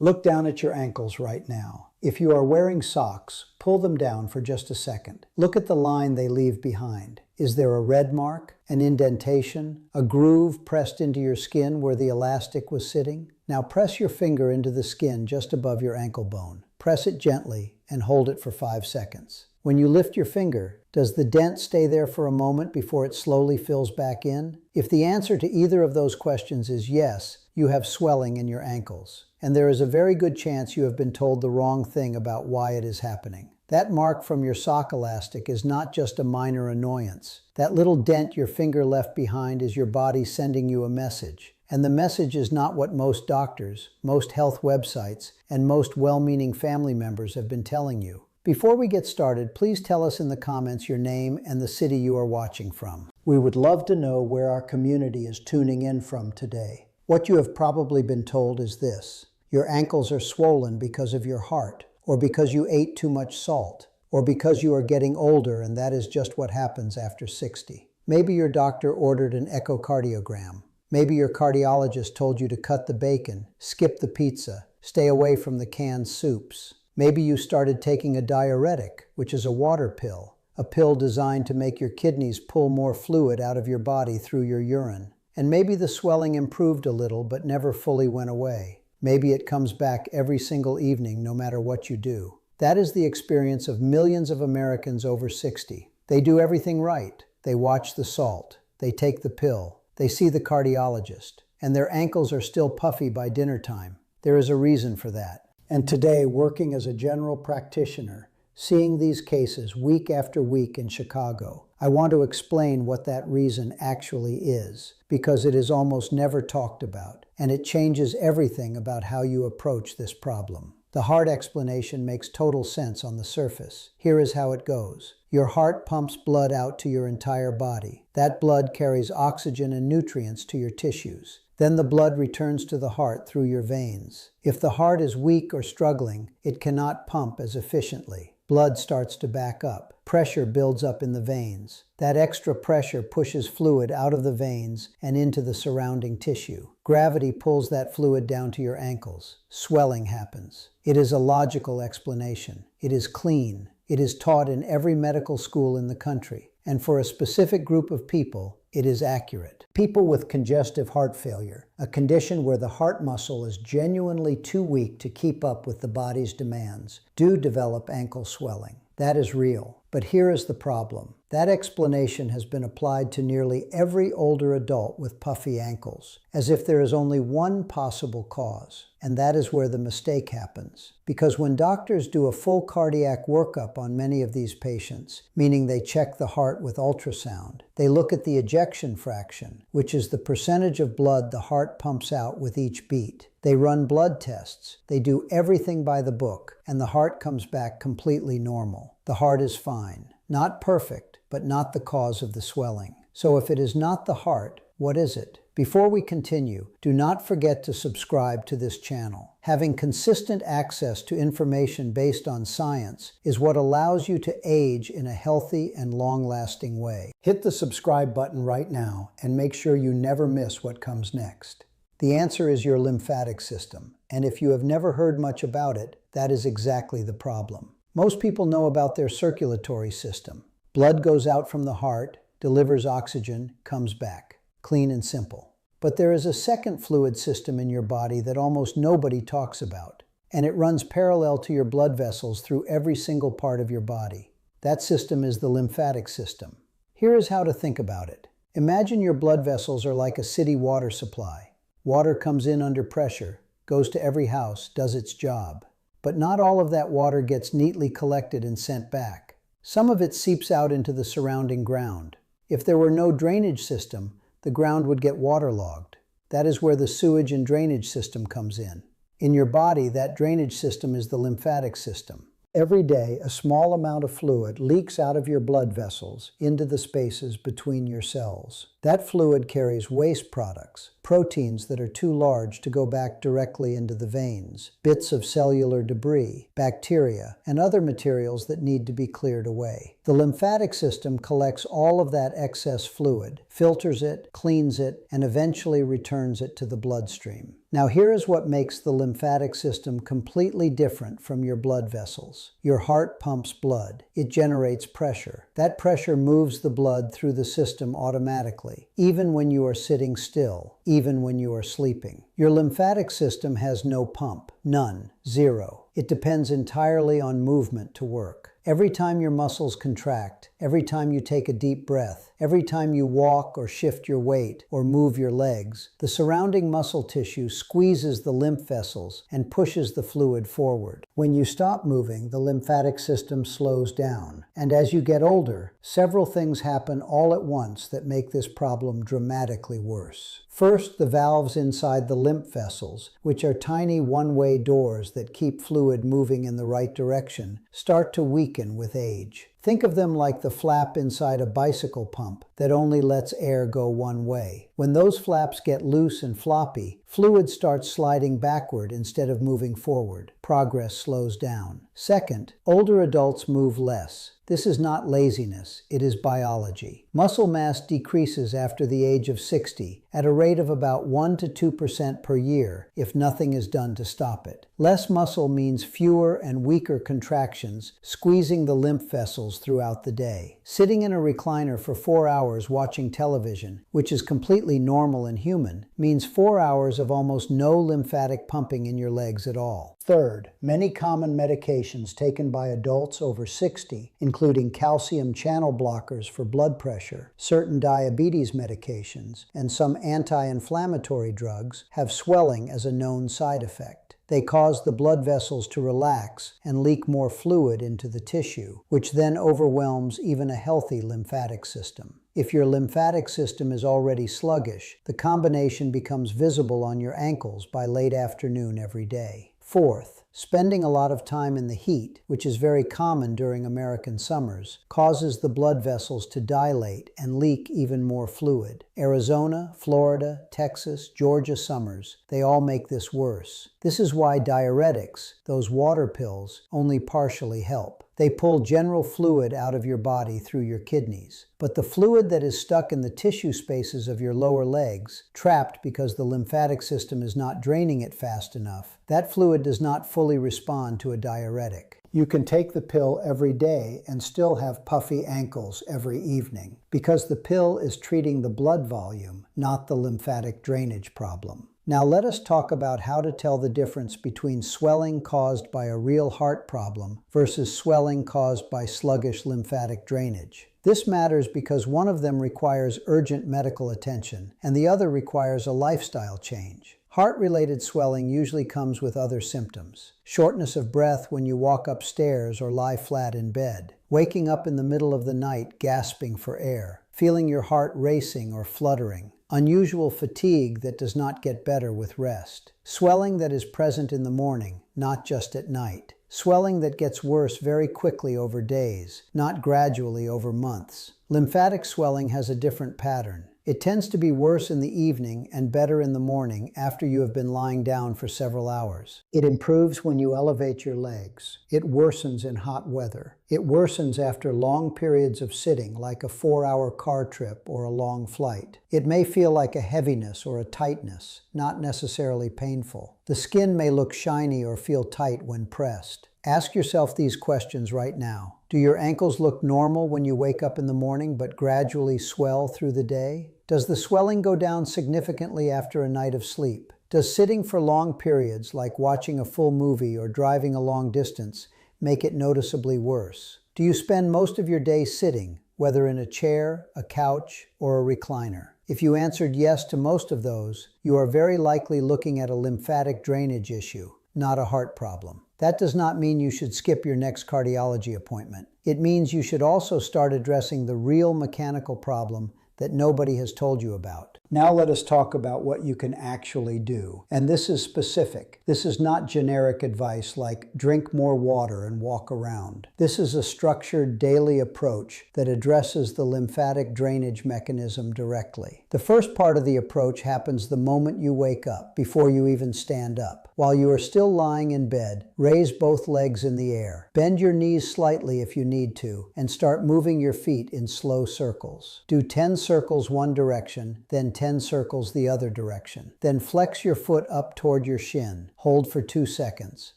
Look down at your ankles right now. If you are wearing socks, pull them down for just a second. Look at the line they leave behind. Is there a red mark, an indentation, a groove pressed into your skin where the elastic was sitting? Now press your finger into the skin just above your ankle bone. Press it gently and hold it for 5 seconds. When you lift your finger, does the dent stay there for a moment before it slowly fills back in? If the answer to either of those questions is yes, you have swelling in your ankles. And there is a very good chance you have been told the wrong thing about why it is happening. That mark from your sock elastic is not just a minor annoyance. That little dent your finger left behind is your body sending you a message. And the message is not what most doctors, most health websites, and most well-meaning family members have been telling you. Before we get started, please tell us in the comments your name and the city you are watching from. We would love to know where our community is tuning in from today. What you have probably been told is this: your ankles are swollen because of your heart, or because you ate too much salt, or because you are getting older and that is just what happens after 60. Maybe your doctor ordered an echocardiogram. Maybe your cardiologist told you to cut the bacon, skip the pizza, stay away from the canned soups. Maybe you started taking a diuretic, which is a water pill, a pill designed to make your kidneys pull more fluid out of your body through your urine. And maybe the swelling improved a little but never fully went away. Maybe it comes back every single evening no matter what you do. That is the experience of millions of Americans over 60. They do everything right. They watch the salt. They take the pill. They see the cardiologist. And their ankles are still puffy by dinner time. There is a reason for that. And today, working as a general practitioner, seeing these cases week after week in Chicago, I want to explain what that reason actually is, because it is almost never talked about, and it changes everything about how you approach this problem. The heart explanation makes total sense on the surface. Here is how it goes. Your heart pumps blood out to your entire body. That blood carries oxygen and nutrients to your tissues. Then the blood returns to the heart through your veins. If the heart is weak or struggling, it cannot pump as efficiently. Blood starts to back up. Pressure builds up in the veins. That extra pressure pushes fluid out of the veins and into the surrounding tissue. Gravity pulls that fluid down to your ankles. Swelling happens. It is a logical explanation. It is clean. It is taught in every medical school in the country. And for a specific group of people, it is accurate. People with congestive heart failure, a condition where the heart muscle is genuinely too weak to keep up with the body's demands, do develop ankle swelling. That is real. But here is the problem. That explanation has been applied to nearly every older adult with puffy ankles, as if there is only one possible cause. And that is where the mistake happens. Because when doctors do a full cardiac workup on many of these patients, meaning they check the heart with ultrasound, they look at the ejection fraction, which is the percentage of blood the heart pumps out with each beat. They run blood tests. They do everything by the book, and the heart comes back completely normal. The heart is fine. Not perfect, but not the cause of the swelling. So if it is not the heart, what is it? Before we continue, do not forget to subscribe to this channel. Having consistent access to information based on science is what allows you to age in a healthy and long-lasting way. Hit the subscribe button right now and make sure you never miss what comes next. The answer is your lymphatic system, and if you have never heard much about it, that is exactly the problem. Most people know about their circulatory system. Blood goes out from the heart, delivers oxygen, comes back. Clean and simple. But there is a second fluid system in your body that almost nobody talks about, and it runs parallel to your blood vessels through every single part of your body. That system is the lymphatic system. Here is how to think about it. Imagine your blood vessels are like a city water supply. Water comes in under pressure, goes to every house, does its job. But not all of that water gets neatly collected and sent back. Some of it seeps out into the surrounding ground. If there were no drainage system, the ground would get waterlogged. That is where the sewage and drainage system comes in. In your body, that drainage system is the lymphatic system. Every day, a small amount of fluid leaks out of your blood vessels into the spaces between your cells. That fluid carries waste products, proteins that are too large to go back directly into the veins, bits of cellular debris, bacteria, and other materials that need to be cleared away. The lymphatic system collects all of that excess fluid, filters it, cleans it, and eventually returns it to the bloodstream. Now here is what makes the lymphatic system completely different from your blood vessels. Your heart pumps blood. It generates pressure. That pressure moves the blood through the system automatically, even when you are sitting still, even when you are sleeping. Your lymphatic system has no pump. None. Zero. It depends entirely on movement to work. Every time your muscles contract, every time you take a deep breath, every time you walk or shift your weight or move your legs, the surrounding muscle tissue squeezes the lymph vessels and pushes the fluid forward. When you stop moving, the lymphatic system slows down. And as you get older, several things happen all at once that make this problem dramatically worse. First, the valves inside the lymph vessels, which are tiny one-way doors that keep fluid moving in the right direction, start to weaken with age. Think of them like the flap inside a bicycle pump that only lets air go one way. When those flaps get loose and floppy, fluid starts sliding backward instead of moving forward. Progress slows down. Second, older adults move less. This is not laziness, it is biology. Muscle mass decreases after the age of 60 at a rate of about 1 to 2% per year if nothing is done to stop it. Less muscle means fewer and weaker contractions, squeezing the lymph vessels throughout the day. Sitting in a recliner for 4 hours watching television, which is completely normal and human, means 4 hours of almost no lymphatic pumping in your legs at all. Third, many common medications taken by adults over 60, including calcium channel blockers for blood pressure, certain diabetes medications, and some anti-inflammatory drugs, have swelling as a known side effect. They cause the blood vessels to relax and leak more fluid into the tissue, which then overwhelms even a healthy lymphatic system. If your lymphatic system is already sluggish, the combination becomes visible on your ankles by late afternoon every day. Fourth, spending a lot of time in the heat, which is very common during American summers, causes the blood vessels to dilate and leak even more fluid. Arizona, Florida, Texas, Georgia summers, they all make this worse. This is why diuretics, those water pills, only partially help. They pull general fluid out of your body through your kidneys. But the fluid that is stuck in the tissue spaces of your lower legs, trapped because the lymphatic system is not draining it fast enough, that fluid does not fully respond to a diuretic. You can take the pill every day and still have puffy ankles every evening, because the pill is treating the blood volume, not the lymphatic drainage problem. Now let us talk about how to tell the difference between swelling caused by a real heart problem versus swelling caused by sluggish lymphatic drainage. This matters because one of them requires urgent medical attention and the other requires a lifestyle change. Heart-related swelling usually comes with other symptoms. Shortness of breath when you walk upstairs or lie flat in bed. Waking up in the middle of the night gasping for air. Feeling your heart racing or fluttering. Unusual fatigue that does not get better with rest. Swelling that is present in the morning, not just at night. Swelling that gets worse very quickly over days, not gradually over months. Lymphatic swelling has a different pattern. It tends to be worse in the evening and better in the morning after you have been lying down for several hours. It improves when you elevate your legs. It worsens in hot weather. It worsens after long periods of sitting, like a 4-hour car trip or a long flight. It may feel like a heaviness or a tightness, not necessarily painful. The skin may look shiny or feel tight when pressed. Ask yourself these questions right now. Do your ankles look normal when you wake up in the morning but gradually swell through the day? Does the swelling go down significantly after a night of sleep? Does sitting for long periods, like watching a full movie or driving a long distance, make it noticeably worse? Do you spend most of your day sitting, whether in a chair, a couch, or a recliner? If you answered yes to most of those, you are very likely looking at a lymphatic drainage issue, not a heart problem. That does not mean you should skip your next cardiology appointment. It means you should also start addressing the real mechanical problem that nobody has told you about. Now let us talk about what you can actually do. And this is specific. This is not generic advice like drink more water and walk around. This is a structured daily approach that addresses the lymphatic drainage mechanism directly. The first part of the approach happens the moment you wake up, before you even stand up. While you are still lying in bed, raise both legs in the air. Bend your knees slightly if you need to, and start moving your feet in slow circles. Do 10 circles one direction, then 10 circles the other direction. Then flex your foot up toward your shin. Hold for 2 seconds.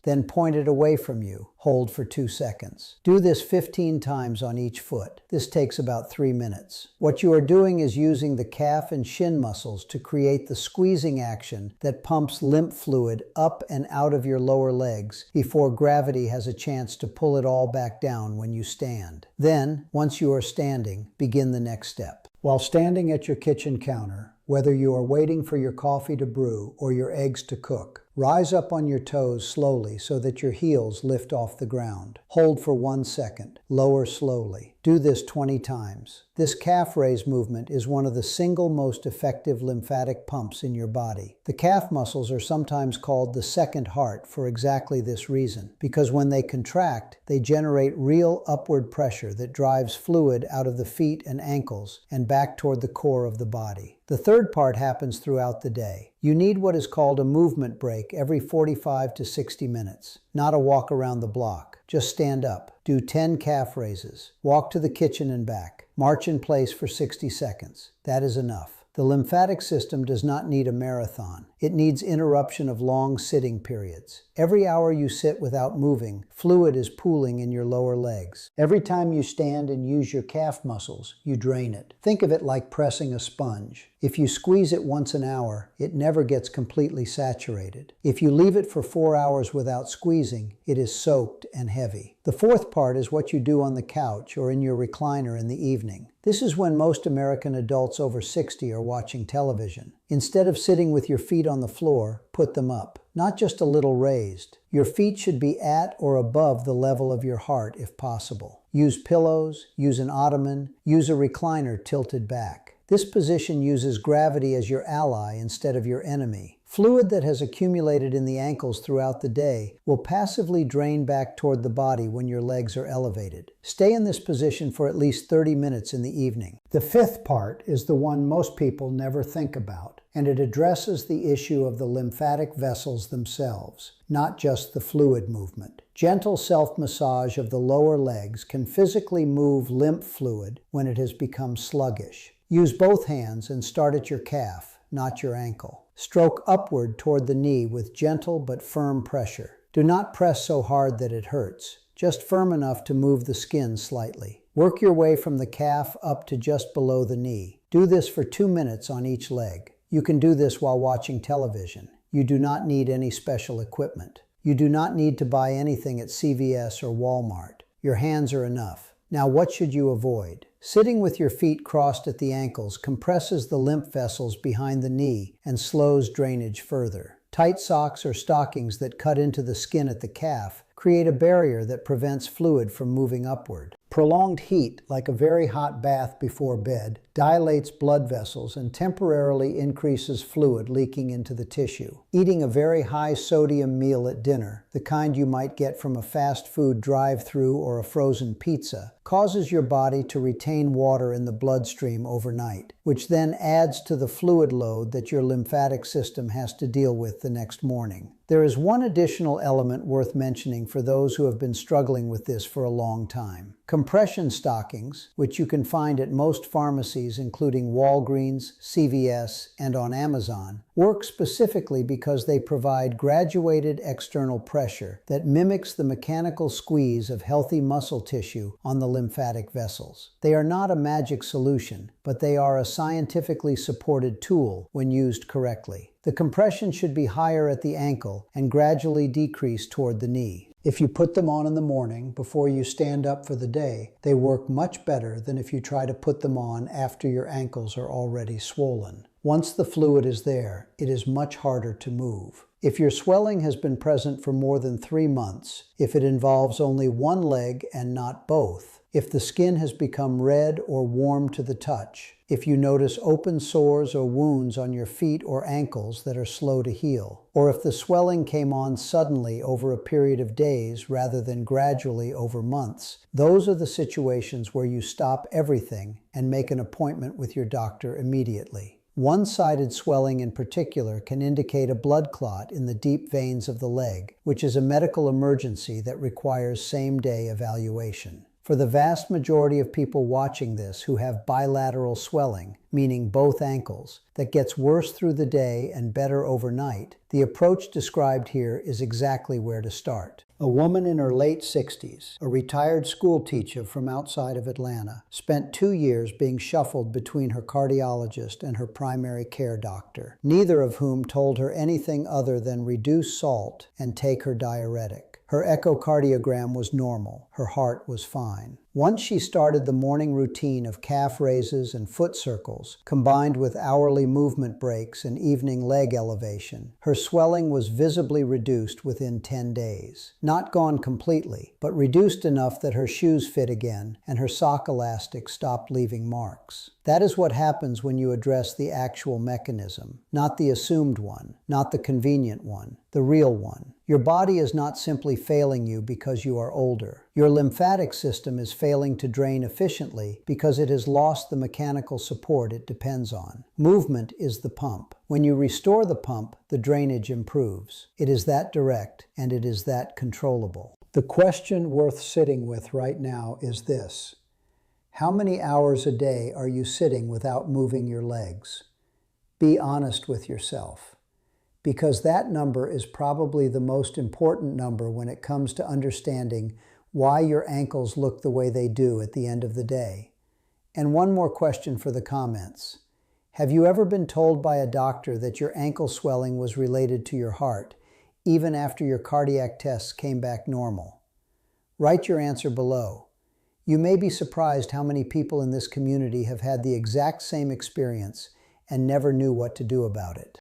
Then point it away from you. Hold for 2 seconds. Do this 15 times on each foot. This takes about 3 minutes. What you are doing is using the calf and shin muscles to create the squeezing action that pumps lymph fluid up and out of your lower legs before gravity has a chance to pull it all back down when you stand. Then, once you are standing, begin the next step. While standing at your kitchen counter, whether you are waiting for your coffee to brew or your eggs to cook, rise up on your toes slowly so that your heels lift off the ground. Hold for 1 second. Lower slowly. Do this 20 times. This calf raise movement is one of the single most effective lymphatic pumps in your body. The calf muscles are sometimes called the second heart for exactly this reason, because when they contract, they generate real upward pressure that drives fluid out of the feet and ankles and back toward the core of the body. The third part happens throughout the day. You need what is called a movement break every 45 to 60 minutes, not a walk around the block. Just stand up. Do 10 calf raises. Walk to the kitchen and back. March in place for 60 seconds. That is enough. The lymphatic system does not need a marathon. It needs interruption of long sitting periods. Every hour you sit without moving, fluid is pooling in your lower legs. Every time you stand and use your calf muscles, you drain it. Think of it like pressing a sponge. If you squeeze it once an hour, it never gets completely saturated. If you leave it for 4 hours without squeezing, it is soaked and heavy. The fourth part is what you do on the couch or in your recliner in the evening. This is when most American adults over 60 are watching television. Instead of sitting with your feet on the floor, put them up, not just a little raised. Your feet should be at or above the level of your heart if possible. Use pillows, use an ottoman, use a recliner tilted back. This position uses gravity as your ally instead of your enemy. Fluid that has accumulated in the ankles throughout the day will passively drain back toward the body when your legs are elevated. Stay in this position for at least 30 minutes in the evening. The fifth part is the one most people never think about, and it addresses the issue of the lymphatic vessels themselves, not just the fluid movement. Gentle self-massage of the lower legs can physically move lymph fluid when it has become sluggish. Use both hands and start at your calf, not your ankle. Stroke upward toward the knee with gentle but firm pressure. Do not press so hard that it hurts, just firm enough to move the skin slightly. Work your way from the calf up to just below the knee. Do this for 2 minutes on each leg. You can do this while watching television. You do not need any special equipment. You do not need to buy anything at CVS or Walmart. Your hands are enough. Now, what should you avoid? Sitting with your feet crossed at the ankles compresses the lymph vessels behind the knee and slows drainage further. Tight socks or stockings that cut into the skin at the calf create a barrier that prevents fluid from moving upward. Prolonged heat, like a very hot bath before bed, dilates blood vessels and temporarily increases fluid leaking into the tissue. Eating a very high sodium meal at dinner, the kind you might get from a fast food drive-thru or a frozen pizza, causes your body to retain water in the bloodstream overnight, which then adds to the fluid load that your lymphatic system has to deal with the next morning. There is one additional element worth mentioning for those who have been struggling with this for a long time. Compression stockings, which you can find at most pharmacies including Walgreens, CVS, and on Amazon, work specifically because they provide graduated external pressure that mimics the mechanical squeeze of healthy muscle tissue on the lymphatic vessels. They are not a magic solution, but they are a scientifically supported tool when used correctly. The compression should be higher at the ankle and gradually decrease toward the knee. If you put them on in the morning before you stand up for the day, they work much better than if you try to put them on after your ankles are already swollen. Once the fluid is there, it is much harder to move. If your swelling has been present for more than 3 months, if it involves only one leg and not both, if the skin has become red or warm to the touch, if you notice open sores or wounds on your feet or ankles that are slow to heal, or if the swelling came on suddenly over a period of days rather than gradually over months, those are the situations where you stop everything and make an appointment with your doctor immediately. One-sided swelling in particular can indicate a blood clot in the deep veins of the leg, which is a medical emergency that requires same-day evaluation. For the vast majority of people watching this who have bilateral swelling, meaning both ankles, that gets worse through the day and better overnight, the approach described here is exactly where to start. A woman in her late 60s, a retired school teacher from outside of Atlanta, spent 2 years being shuffled between her cardiologist and her primary care doctor, neither of whom told her anything other than reduce salt and take her diuretic. Her echocardiogram was normal. Her heart was fine. Once she started the morning routine of calf raises and foot circles, combined with hourly movement breaks and evening leg elevation, her swelling was visibly reduced within 10 days. Not gone completely, but reduced enough that her shoes fit again and her sock elastic stopped leaving marks. That is what happens when you address the actual mechanism, not the assumed one, not the convenient one, the real one. Your body is not simply failing you because you are older. Your lymphatic system is failing to drain efficiently because it has lost the mechanical support it depends on. Movement is the pump. When you restore the pump, the drainage improves. It is that direct, and it is that controllable. The question worth sitting with right now is this: how many hours a day are you sitting without moving your legs? Be honest with yourself, because that number is probably the most important number when it comes to understanding why your ankles look the way they do at the end of the day. And one more question for the comments. Have you ever been told by a doctor that your ankle swelling was related to your heart, even after your cardiac tests came back normal? Write your answer below. You may be surprised how many people in this community have had the exact same experience and never knew what to do about it.